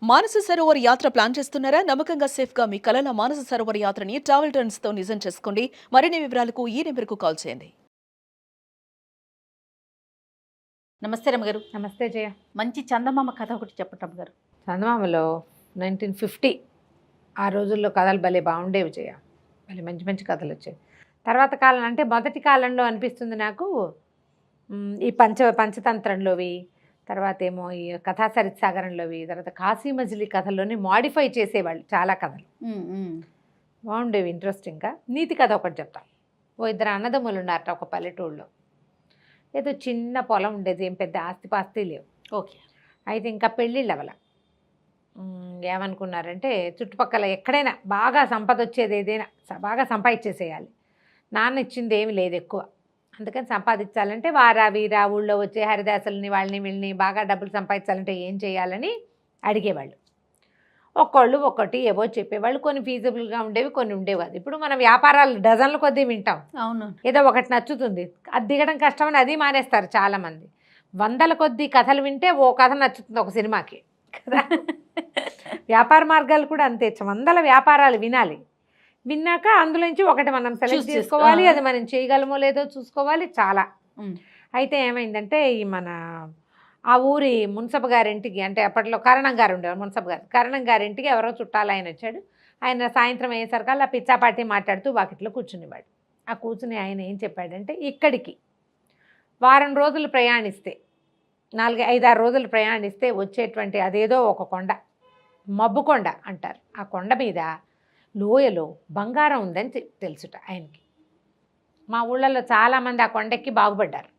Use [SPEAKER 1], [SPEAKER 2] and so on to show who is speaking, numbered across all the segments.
[SPEAKER 1] మానస సరోవర్ యాత్ర ప్లాన్ చేస్తున్నారా? నమ్మకంగా సేఫ్ గా మీ కలల మానస సరోవర్ యాత్రని ట్రావెల్ టర్న్స్ తో నిజం చేసుకోండి. మరిన్ని వివరాలకు ఈ నెంబర్కు కాల్ చేయండి.
[SPEAKER 2] నమస్తే రమ్మగారు.
[SPEAKER 3] నమస్తే జయ.
[SPEAKER 2] మంచి చందమామ కథ ఒకటి చెప్పండి రమ్మగారు.
[SPEAKER 3] చందమామలో 1950 ఆ రోజుల్లో కథలు భలే బాగుండేవి జయ. భలే మంచి మంచి కథలు వచ్చాయి. తర్వాత కాలం అంటే మొదటి కాలంలో అనిపిస్తుంది నాకు ఈ పంచతంత్రంలోవి, తర్వాత ఏమో ఈ కథా సరిత్సాగరంలోవి, తర్వాత కాశీ మజిలీ కథల్లోని మాడిఫై చేసేవాళ్ళు చాలా కథలు బాగుండేవి, ఇంట్రెస్టింగ్గా. నీతి కథ ఒకటి చెప్తాం. ఓ ఇద్దరు అన్నదమ్ములు ఉన్నారట ఒక పల్లెటూళ్ళలో. ఏదో చిన్న పొలం ఉండేది, ఏం పెద్ద ఆస్తిపాస్తి లేవు.
[SPEAKER 2] ఓకే.
[SPEAKER 3] అయితే ఇంకా పెళ్ళిళ్ళు అవ్వాల. ఏమనుకున్నారంటే చుట్టుపక్కల ఎక్కడైనా బాగా సంపద వచ్చేది ఏదైనా బాగా సంపాదించేసేయాలి. నాన్న ఇచ్చింది ఏమి లేదు ఎక్కువ, అందుకని సంపాదించాలంటే వారా వీరా ఊళ్ళో వచ్చే హరిదాసుల్ని వాళ్ళని వీళ్ళని బాగా డబ్బులు సంపాదించాలంటే ఏం చేయాలని అడిగేవాళ్ళు. ఒక్కళ్ళు ఒక్కటి ఏవో చెప్పేవాళ్ళు. కొన్ని ఫీజిబుల్గా ఉండేవి, కొన్ని ఉండేవి. ఇప్పుడు మన వ్యాపారాలు డజన్ల కొద్దీ వింటాం.
[SPEAKER 2] అవును.
[SPEAKER 3] ఏదో ఒకటి నచ్చుతుంది, అది దిగడం కష్టమని అది మానేస్తారు చాలామంది. వందల కొద్దీ కథలు వింటే ఓ కథ నచ్చుతుంది ఒక సినిమాకి కదా. వ్యాపార మార్గాలు కూడా అంతే, వందల వ్యాపారాలు వినాలి. విన్నాక అందులోంచి ఒకటి మనం సెలెక్ట్ చేసుకోవాలి, అది మనం చేయగలమో లేదో చూసుకోవాలి చాలా. అయితే ఏమైందంటే ఈ మన ఆ ఊరి మున్సబ్ గారింటికి, అంటే అప్పట్లో కరణం గారు ఉండేవారు, మున్సబ్ గారు. కరణం గారింటికి ఎవరో చుట్టాలు ఆయన వచ్చాడు. ఆయన సాయంత్రం అయ్యేసరికల్లా పిచ్చాపాటి మాట్లాడుతూ వాకిట్లో కూర్చునేవాడు. ఆ కూర్చుని ఆయన ఏం చెప్పాడంటే, ఇక్కడికి వారం రోజులు ప్రయాణిస్తే, 4-5-6 రోజులు ప్రయాణిస్తే వచ్చేటువంటి అదేదో ఒక కొండ, మబ్బు కొండ అంటారు. ఆ కొండ మీద లోయలో బంగారం ఉందని తెలుసుట ఆయనకి. మా ఊళ్ళల్లో చాలామంది ఆ కొండెక్కి బాగుపడ్డారు.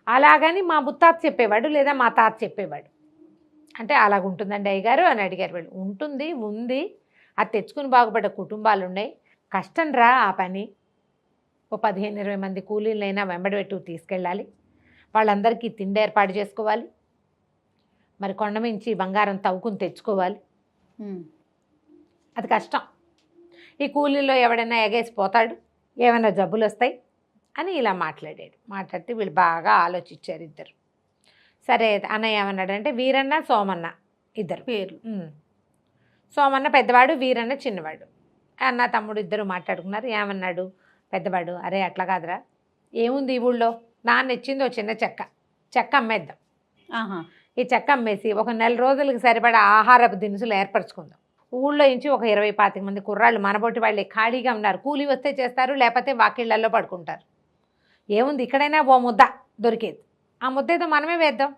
[SPEAKER 3] అలాగని మా ముత్తాత చెప్పేవాడు, లేదా మా తాత చెప్పేవాడు. అంటే అలాగుంటుందండి అయ్యగారు అని అడిగారు వాళ్ళు. ఉంటుంది, ఉంది. అది తెచ్చుకుని బాగుపడ్డ కుటుంబాలు ఉన్నాయి. కష్టం రా ఆ పని. ఓ 15-20 మంది కూలీలైనా వెంబడి పెట్టు తీసుకెళ్ళాలి. వాళ్ళందరికీ తిండి ఏర్పాటు చేసుకోవాలి. మరి కొండ మించి బంగారం తవ్వుకుని తెచ్చుకోవాలి. అది కష్టం. ఈ కూలీలో ఎవడైనా ఎగేసిపోతాడు, ఏమైనా జబ్బులు వస్తాయి అని ఇలా మాట్లాడాడు. మాట్లాడితే వీళ్ళు బాగా ఆలోచించారు ఇద్దరు. సరే అన్నయ్య ఏమన్నాడంటే, వీరన్న సోమన్న ఇద్దరు
[SPEAKER 2] పేర్లు.
[SPEAKER 3] సోమన్న పెద్దవాడు, వీరన్న చిన్నవాడు. అన్న తమ్ముడు ఇద్దరు మాట్లాడుకున్నారు. ఏమన్నాడు పెద్దవాడు, అరే అట్లా కాదురా, ఏముంది ఈ ఊళ్ళో, నాన్న ఇచ్చింది ఓ చిన్న చెక్క అమ్మేద్దాం. ఈ చెక్క అమ్మేసి ఒక 4 రోజులకి సరిపడా ఆహారపు దినుసులు ఏర్పరచుకుందాం. ఊళ్ళో నుంచి ఒక 20-25 మంది కుర్రాళ్ళు మనబోటి వాళ్ళే ఖాళీగా ఉన్నారు. కూలీ వస్తే చేస్తారు, లేకపోతే వాకిళ్లలో పడుకుంటారు. ఏముంది ఇక్కడైనా ఓ ముద్ద దొరికేది, ఆ ముద్దేదో మనమే వేద్దాం,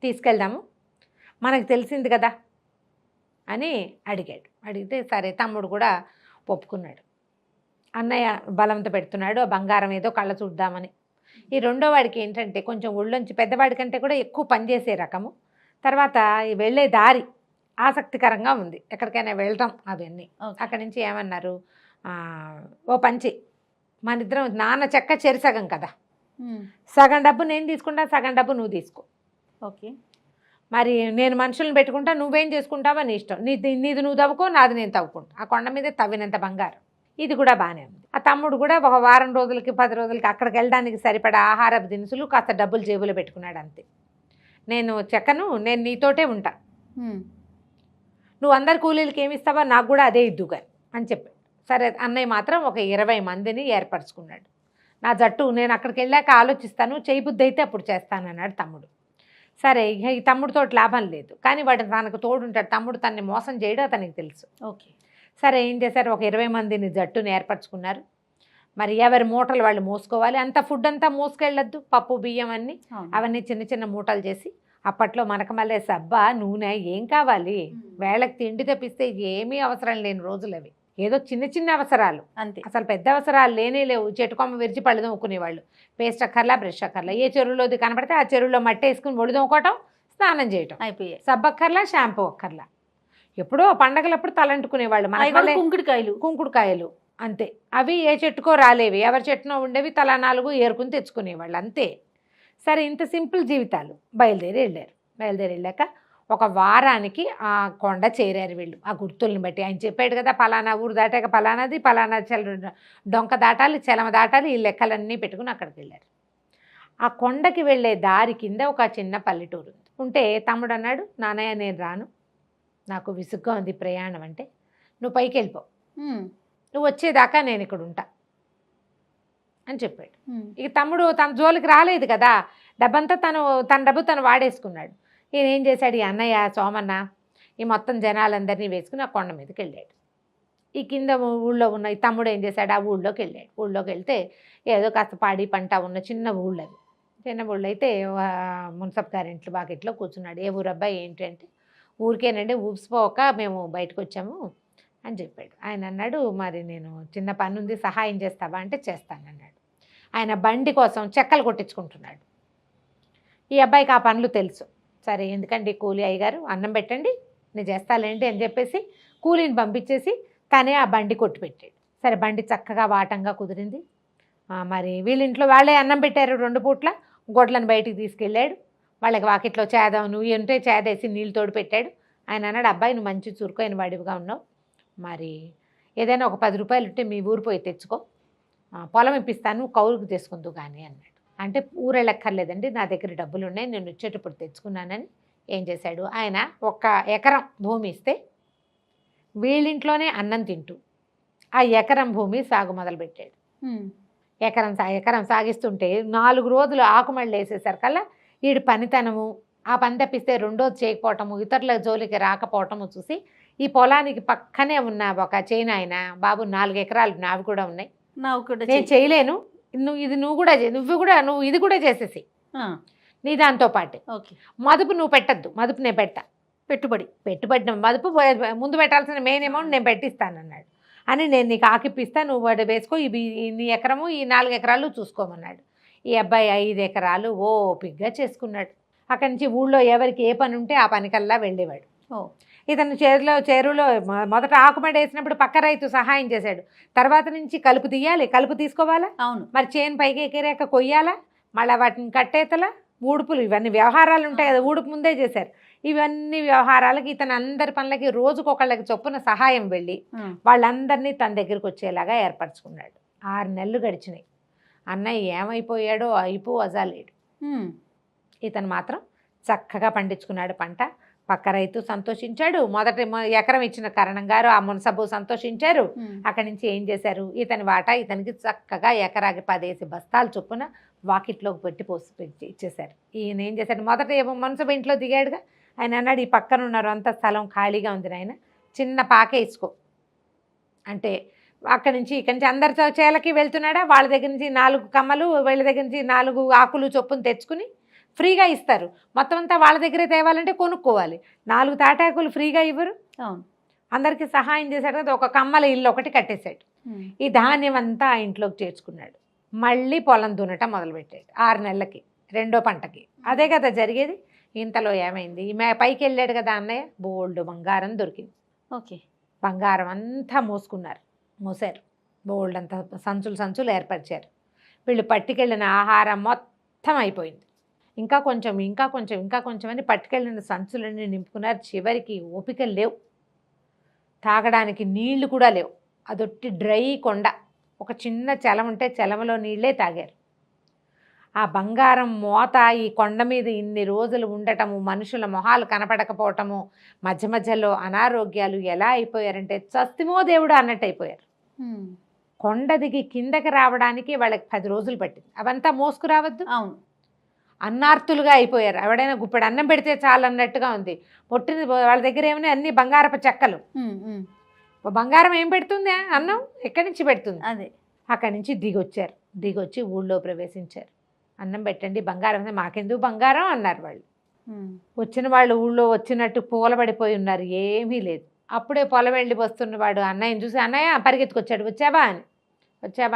[SPEAKER 3] తీసుకెళ్దాము, మనకు తెలిసింది కదా అని అడిగాడు. అడిగితే సరే తమ్ముడు కూడా ఒప్పుకున్నాడు. అన్నయ్య బలంతో పెడుతున్నాడు, ఆ బంగారం ఏదో కళ్ళ చూద్దామని. ఈ రెండో వాడికి ఏంటంటే కొంచెం ఒళ్ళొంచి పెద్దవాడి కంటే కూడా ఎక్కువ పనిచేసే రకము. తర్వాత వెళ్ళే దారి ఆసక్తికరంగా ఉంది, ఎక్కడికైనా వెళ్ళటం అవన్నీ. అక్కడి నుంచి ఏమన్నారు, ఓ పంచి మన ఇద్దరం, నాన్న చెక్క చెరిసగం కదా, సగం డబ్బు నేను తీసుకుంటా, సగం డబ్బు నువ్వు తీసుకో.
[SPEAKER 2] ఓకే.
[SPEAKER 3] మరి నేను మనుషులను పెట్టుకుంటా, నువ్వేం చేసుకుంటావో నీ ఇష్టం, నీది నువ్వు తవ్వుకో, నాది నేను తవ్వుకుంటా. ఆ కొండ మీద తవ్వినంత బంగారం. ఇది కూడా బాగానే ఉంది. ఆ తమ్ముడు కూడా ఒక వారం రోజులకి 10 రోజులకి అక్కడికి వెళ్ళడానికి సరిపడా ఆహారపు దినుసులు, కాస్త డబ్బులు జేబులో పెట్టుకున్నాడు అంతే. నేను చెక్కను, నేను నీతోటే ఉంటా, నువ్వు అందరు కూలీలకి ఏమి ఇస్తావో నాకు కూడా అదే ఇద్దుగా అని చెప్పాడు. సరే అన్నయ్య మాత్రం ఒక 20 మందిని ఏర్పరచుకున్నాడు. నా జట్టు నేను అక్కడికి వెళ్ళాక ఆలోచిస్తాను, చేయి బుద్ధి అయితే అప్పుడు చేస్తాను అన్నాడు తమ్ముడు. సరే ఈ తమ్ముడితో లాభం లేదు, కానీ వాడు తనకు తోడుంటాడు. తమ్ముడు తనని మోసం చేయడం అతనికి తెలుసు.
[SPEAKER 2] ఓకే.
[SPEAKER 3] సరే ఏం చేశారు, ఒక 20 మందిని జట్టుని ఏర్పరచుకున్నారు. మరి ఎవరి మూటలు వాళ్ళు మోసుకోవాలి. అంత ఫుడ్ అంతా మోసుకెళ్ళొద్దు, పప్పు బియ్యం అన్నీ, అవన్నీ చిన్న చిన్న మూటలు చేసి. అప్పట్లో మనకు మళ్ళీ సబ్బా నూనె ఏం కావాలి, వేళకి తిండి తెప్పిస్తే ఏమీ అవసరం లేని రోజులు అవి. ఏదో చిన్న చిన్న అవసరాలు అంతే, అసలు పెద్ద అవసరాలు లేనే లేవు. చెట్టుకొమ్మ విరిచి పళ్ళు తోముకునేవాళ్ళు. పేస్ట్ అక్కర్లా, బ్రష్ అక్కర్లా. ఏ చెరువులోది కనపడితే ఆ చెరువులో మట్టి వేసుకుని ఒడి తోముకోవటం, స్నానం చేయటం అయిపోయాయి. సబ్బు అక్కర్లా, షాంపూ అక్కర్లా. ఎప్పుడో పండగలప్పుడు తలంటుకునేవాళ్ళు. మన కుంకుడుకాయలు అంతే, అవి ఏ చెట్టుకో రాలేవి, ఎవరి చెట్టునో ఉండేవి, తలా 4 ఏరుకుని తెచ్చుకునేవాళ్ళు అంతే. సరే ఇంత సింపుల్ జీవితాలు. బయలుదేరి వెళ్ళాక ఒక వారానికి ఆ కొండ చేరారు వీళ్ళు. ఆ గుర్తుల్ని బట్టి ఆయన చెప్పాడు కదా, పలానా ఊరు దాటాక పలానాది, పలానా డొంక దాటాలి, చెలమ దాటాలి, ఈ లెక్కలన్నీ పెట్టుకుని అక్కడికి వెళ్ళారు. ఆ కొండకి వెళ్ళే దారి కింద ఒక చిన్న పల్లెటూరు ఉంది. ఉంటే తమ్ముడు అన్నాడు, నాన్నయ్య నేను రాను, నాకు విసుగ్గా ఉంది ప్రయాణం అంటే, నువ్వు పైకి వెళ్ళిపో, నువ్వు వచ్చేదాకా నేను ఇక్కడ ఉంటా అని చెప్పాడు. ఇక తమ్ముడు తన జోలికి రాలేదు కదా, డబ్బంతా తన డబ్బు తను వాడేసుకున్నాడు. ఈయన ఏం చేశాడు, ఈ అన్నయ్య సోమన్న ఈ మొత్తం జనాలందరినీ వేసుకుని ఆ కొండ మీదకి వెళ్ళాడు. ఈ కింద ఊళ్ళో ఉన్న ఈ తమ్ముడు ఏం చేశాడు, ఆ ఊళ్ళోకి వెళ్ళాడు. ఊళ్ళోకి వెళ్తే ఏదో కాస్త పాడి పంట ఉన్న చిన్న ఊళ్ళు అవి. చిన్న ఊళ్ళో అయితే మున్సబ్ గారింట్లో వాకిట్లో కూర్చున్నాడు. ఏ ఊరు అబ్బాయి ఏంటి అంటే, ఊరికేనండి ఊపిసిపోక మేము బయటకు వచ్చాము అని చెప్పాడు. ఆయన అన్నాడు, మరి నేను చిన్న పని ఉంది సహాయం చేస్తావా అంటే చేస్తానన్నాడు. ఆయన బండి కోసం చెక్కలు కొట్టించుకుంటున్నాడు. ఈ అబ్బాయికి ఆ పనులు తెలుసు. సరే ఎందుకండి కూలి అయ్యగారు అన్నం పెట్టండి నేను చేస్తాలేంటి అని చెప్పేసి కూలీని పంపించేసి తనే ఆ బండి కొట్టి పెట్టాడు. సరే బండి చక్కగా వాటంగా కుదిరింది. మరి వీళ్ళింట్లో వాళ్ళే అన్నం పెట్టారు 2 పూట్ల. గొడ్లను బయటికి తీసుకెళ్ళాడు. వాళ్ళకి వాకిట్లో చేదాం నువ్వు ఉంటే చేదేసి నీళ్ళు తోడు పెట్టాడు. ఆయన అన్నాడు, అబ్బాయి నువ్వు మంచి చురుకైన వాడివిగా ఉన్నావు, మరి ఏదైనా ఒక 10 రూపాయలు ఉంటే మీ ఊరు పోయి తెచ్చుకో, పొలం ఇప్పిస్తాను కౌలుకు తీసుకుందు కానీ అన్నాడు. అంటే ఊరెళ్ళక్కర్లేదండి, నా దగ్గర డబ్బులు ఉన్నాయి, నేను వచ్చేటప్పుడు తెచ్చుకున్నానని ఏం చేశాడు, ఆయన 1 ఎకరం భూమి ఇస్తే వీళ్ళింట్లోనే అన్నం తింటూ ఆ ఎకరం భూమి సాగు మొదలుపెట్టాడు. ఎకరం సాగిస్తుంటే 4 రోజులు ఆకుమళ్ళు వేసేసరికల్లా వీడి పనితనము, ఆ పని తప్పిస్తే రెండోది చేయకపోవటము, ఇతరుల జోలికి రాకపోవటము చూసి ఈ పొలానికి పక్కనే ఉన్న ఒక చైనా ఆయన, బాబు 4 ఎకరాలు నావి కూడా ఉన్నాయి, నేను చేయలేను, నువ్వు ఇది కూడా చేసేసి నీ దాంతో పాటే మదుపు నువ్వు పెట్టద్దు, మదుపు నేను పెట్టా, పెట్టుబడి మదుపు ముందు పెట్టాల్సిన మెయిన్ అమౌంట్ నేను పెట్టిస్తానన్నాడు. అని నేను నీకు ఆకిపిస్తా, నువ్వు వాడు వేసుకో, ఇవి నీ ఎకరము ఈ 4 ఎకరాలు చూసుకోమన్నాడు. ఈ అబ్బాయి 5 ఎకరాలు ఓపిగ్గా చేసుకున్నాడు. అక్కడి నుంచి ఊళ్ళో ఎవరికి ఏ పని ఉంటే ఆ పనికల్లా వెళ్ళేవాడు. ఇతను చెరువులో మొదట ఆకుమడి వేసినప్పుడు పక్క రైతు సహాయం చేశాడు. తర్వాత నుంచి కలుపు తీయాలి, కలుపు తీసుకోవాలా, అవును, మరి చేను పైకి ఎగిరేక కొయ్యాలా, మళ్ళీ వాటిని కట్టేతలా, ఊడుపులు, ఇవన్నీ వ్యవహారాలు ఉంటాయి కదా, ఊడుపు ముందే చేశారు. ఇవన్నీ వ్యవహారాలకి ఇతను అందరి పనులకి రోజుకొకళ్ళకి చొప్పున సహాయం వెళ్ళి వాళ్ళందరినీ తన దగ్గరికి వచ్చేలాగా ఏర్పరచుకున్నాడు. 6 నెలలు గడిచినాయి. అన్నయ్య ఏమైపోయాడో అయిపో అజాలేడు. ఇతను మాత్రం చక్కగా పండించుకున్నాడు పంట. పక్క రైతు సంతోషించాడు, మొదటి ఎకరం ఇచ్చిన కరణం గారు ఆ మున్సబు సంతోషించారు. అక్కడి నుంచి ఏం చేశారు, ఇతని వాటా ఇతనికి చక్కగా ఎకరాకి 10 బస్తాలు చొప్పున వాకిట్లోకి పెట్టి ఇచ్చేశారు. ఈయన ఏం చేశాడు, మొదట ఏమో మున్సబు ఇంట్లో దిగాడుగా, ఆయన అన్నాడు, ఈ పక్కన ఉన్నారు అంత స్థలం ఖాళీగా ఉంది నాయన, చిన్న పాకే ఇసుకో అంటే అక్కడి నుంచి ఇక్కడి నుంచి అందరి చేలకి వెళ్తున్నాడా, వాళ్ళ దగ్గర నుంచి 4 కమ్మలు, వీళ్ళ దగ్గర నుంచి 4 ఆకులు చొప్పున తెచ్చుకుని ఫ్రీగా ఇస్తారు. మొత్తం అంతా వాళ్ళ దగ్గరే తేవాలంటే కొనుక్కోవాలి. 4 తాటాకులు ఫ్రీగా ఇవ్వరు. అవును, అందరికీ సహాయం చేశాడు కదా. ఒక కమ్మల ఇల్లు ఒకటి కట్టేశాడు. ఈ ధాన్యం అంతా ఆ ఇంట్లోకి చేర్చుకున్నాడు. మళ్ళీ పొలం దున్నటం మొదలుపెట్టాడు 6 నెలలకి, 2వ పంటకి. అదే కదా జరిగేది. ఇంతలో ఏమైంది, పైకి వెళ్ళాడు కదా అన్నయ్య, బోల్డ్ బంగారం దొరికింది. ఓకే, బంగారం అంతా మోసారు, బోల్డ్ అంతా సంచులు ఏర్పరిచారు. వీళ్ళు పట్టుకెళ్ళిన ఆహారం మొత్తం అయిపోయింది. ఇంకా కొంచెం అని పట్టుకెళ్ళిన సంచులన్నీ నింపుకున్నారు. చివరికి ఓపిక లేవు, తాగడానికి నీళ్లు కూడా లేవు. అదొట్టి డ్రై కొండ, ఒక చిన్న చెలం ఉంటే చెలమలో నీళ్ళే తాగారు. ఆ బంగారం మోత ఈ కొండ మీద ఇన్ని రోజులు ఉండటము, మనుషుల మొహాలు కనపడకపోవటము, మధ్య మధ్యలో అనారోగ్యాలు, ఎలా అయిపోయారంటే చస్తిమో దేవుడు అన్నట్టు అయిపోయారు. కొండ దిగి కిందకి రావడానికి వాళ్ళకి 10 రోజులు పట్టింది. అవంతా మోసుకురావద్దు, అవును, అన్నార్తులుగా అయిపోయారు. ఎవడైనా గుప్పెడు అన్నం పెడితే చాలు అన్నట్టుగా ఉంది. పొట్టింది వాళ్ళ దగ్గర ఏమైనా అన్ని బంగారపు చెక్కలు. బంగారం ఏం పెడుతుంది, అన్నం ఎక్కడి నుంచి పెడుతుంది. అదే అక్కడి నుంచి దిగొచ్చి ఊళ్ళో ప్రవేశించారు. అన్నం పెట్టండి, బంగారం మాకెందుకు బంగారం అన్నారు వాళ్ళు. వచ్చిన వాళ్ళు ఊళ్ళో వచ్చినట్టు పూలబడిపోయి ఉన్నారు, ఏమీ లేదు. అప్పుడే పొలం వెళ్ళి వస్తున్నవాడు అన్నయ్యని చూసి, అన్నయ్య పరిగెత్తుకొచ్చాడు, వచ్చావా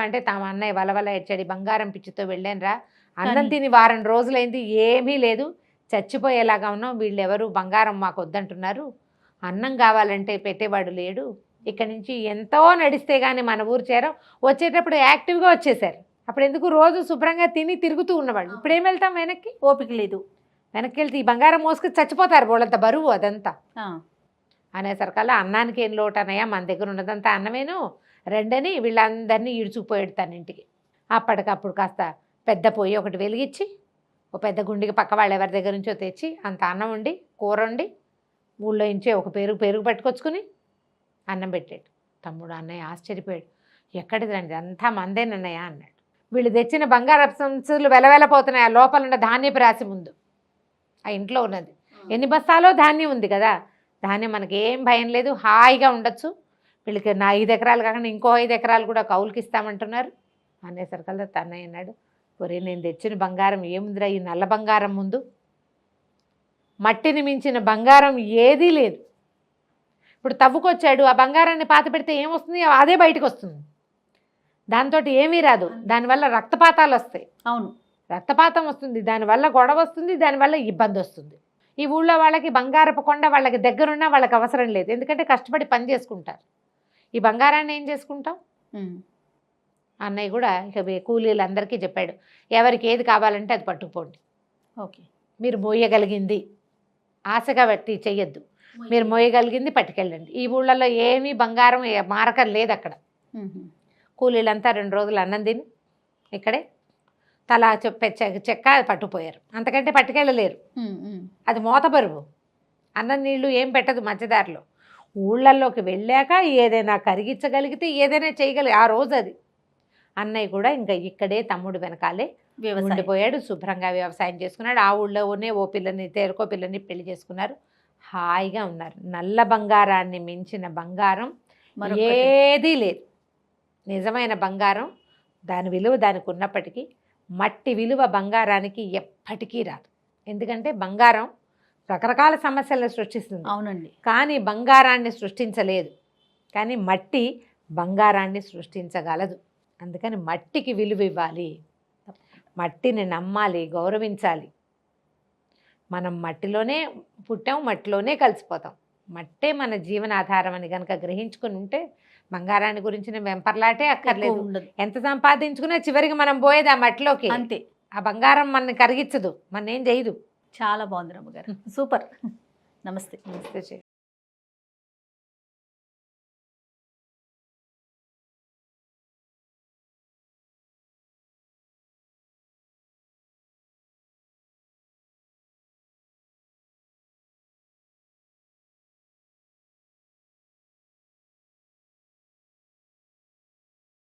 [SPEAKER 3] అంటే తమ అన్నయ్య వలవల ఏడ్చాడు, బంగారం పిచ్చితో వెళ్ళానురా, అన్నం తిని 1 వారం రోజులైంది, ఏమీ లేదు, చచ్చిపోయేలాగా ఉన్నాం, వీళ్ళు ఎవరు బంగారం మాకు వద్దంటున్నారు, అన్నం కావాలంటే పెట్టేవాడు లేడు, ఇక్కడి నుంచి ఎంతో నడిస్తే కానీ మన ఊరు చేరం, వచ్చేటప్పుడు యాక్టివ్గా వచ్చేసారు. అప్పుడు ఎందుకు రోజు శుభ్రంగా తిని తిరుగుతూ ఉన్నవాళ్ళు. ఇప్పుడు ఏం వెళ్తాం, వెనక్కి ఓపిక లేదు, వెనక్కి వెళ్తే ఈ బంగారం మోసుకు చచ్చిపోతారు, వాళ్ళంత బరువు అదంతా అనేసరికల్లా అన్నానికి ఏం లోటు అన్నయ్య, మన దగ్గర ఉన్నదంతా అన్నమేను, రెండని వీళ్ళందరినీ ఈడ్చుకుపోయాడు తన ఇంటికి. అప్పటికప్పుడు కాస్త పెద్ద పొయ్యి ఒకటి వెలిగించి ఓ పెద్ద గుండికి పక్క వాళ్ళు ఎవరి దగ్గర నుంచో తెచ్చి అంత అన్నం వండి కూర వండి ఊళ్ళో ఇంచే ఒక పెరుగు పట్టుకొచ్చుకుని అన్నం పెట్టాడు. తమ్ముడు అన్నయ్య ఆశ్చర్యపోయాడు. ఎక్కడిది రండి, అంతా మందేనన్నయ్య అన్నాడు. వీళ్ళు తెచ్చిన బంగారపు సంచులు వెలవెలపోతున్నాయి ఆ లోపల ఉన్న ధాన్యపు రాశి ముందు. ఆ ఇంట్లో ఉన్నది ఎన్ని బస్తాలో ధాన్యం ఉంది కదా, ధాన్యం మనకి ఏం భయం లేదు, హాయిగా ఉండొచ్చు. వీళ్ళకి నా 5 ఎకరాలు కాకుండా ఇంకో 5 ఎకరాలు కూడా కౌలుకి ఇస్తామంటున్నారు అనేసరికల్లా తన్నయ్య అన్నాడు, ఒరే నేను తెచ్చిన బంగారం ఏముందిరా ఈ నల్ల బంగారం ముందు, మట్టిని మించిన బంగారం ఏదీ లేదు. ఇప్పుడు తవ్వుకొచ్చాడు, ఆ బంగారాన్ని పాత పెడితే ఏమొస్తుంది, అదే బయటకు వస్తుంది, దాంతో ఏమీ రాదు, దానివల్ల రక్తపాతాలు వస్తాయి.
[SPEAKER 2] అవును,
[SPEAKER 3] రక్తపాతం వస్తుంది, దానివల్ల గొడవ వస్తుంది, దానివల్ల ఇబ్బంది వస్తుంది. ఈ ఊళ్ళో వాళ్ళకి బంగారపు కొండ వాళ్ళకి దగ్గరున్నా వాళ్ళకి అవసరం లేదు, ఎందుకంటే కష్టపడి పని చేసుకుంటారు. ఈ బంగారాన్ని ఏం చేసుకుంటాం. అన్నయ్య కూడా ఇక కూలీలందరికీ చెప్పాడు, ఎవరికి ఏది కావాలంటే అది పట్టుకుపోండి,
[SPEAKER 2] ఓకే,
[SPEAKER 3] మీరు మోయగలిగింది ఆశగా పెట్టి చెయ్యొద్దు, మీరు మోయగలిగింది పట్టుకెళ్ళండి. ఈ ఊళ్ళల్లో ఏమీ బంగారం మారకం లేదు అక్కడ. కూలీలంతా 2 రోజులు అన్నం తిని ఇక్కడే తలా చెక్క పట్టుకుపోయారు, అంతకంటే పట్టుకెళ్ళలేరు. అది మోత బరువు, అన్నం నీళ్ళు ఏం పెట్టదు మధ్యదారిలో. ఊళ్ళల్లోకి వెళ్ళాక ఏదైనా కరిగించగలిగితే ఏదైనా చేయగలిగి ఆ రోజు అది. అన్నయ్య కూడా ఇంకా ఇక్కడే తమ్ముడు వెనకాలే ఉండిపోయాడు, శుభ్రంగా వ్యవసాయం చేసుకున్నాడు. ఆ ఊళ్ళోనే ఓ పిల్లని తేరుకో పిల్లని పెళ్లి చేసుకున్నారు, హాయిగా ఉన్నారు. నల్ల బంగారాన్ని మించిన బంగారం ఏదీ లేదు. నిజమైన బంగారం దాని విలువ దానికి ఉన్నప్పటికీ మట్టి విలువ బంగారానికి ఎప్పటికీ రాదు. ఎందుకంటే బంగారం రకరకాల సమస్యలను సృష్టిస్తుంది,
[SPEAKER 2] అవునండి,
[SPEAKER 3] కానీ బంగారాన్ని సృష్టించలేదు. కానీ మట్టి బంగారాన్ని సృష్టించగలదు. అందుకని మట్టికి విలువ ఇవ్వాలి, మట్టిని నమ్మాలి, గౌరవించాలి. మనం మట్టిలోనే పుట్టాం, మట్టిలోనే కలిసిపోతాం. మట్టే మన జీవనాధారం అని కనుక గ్రహించుకుని ఉంటే బంగారాన్ని గురించిన వెంపర్లాటే అక్కర్లేదు. ఎంత సంపాదించుకున్నా చివరికి మనం పోయేది ఆ మట్టిలోకి,
[SPEAKER 2] అంతే.
[SPEAKER 3] ఆ బంగారం మనని కరిగించదు, మన ఏం చేయదు.
[SPEAKER 2] చాలా బాగుంది రమ్మగారు, సూపర్. నమస్తే.
[SPEAKER 3] నమస్తే.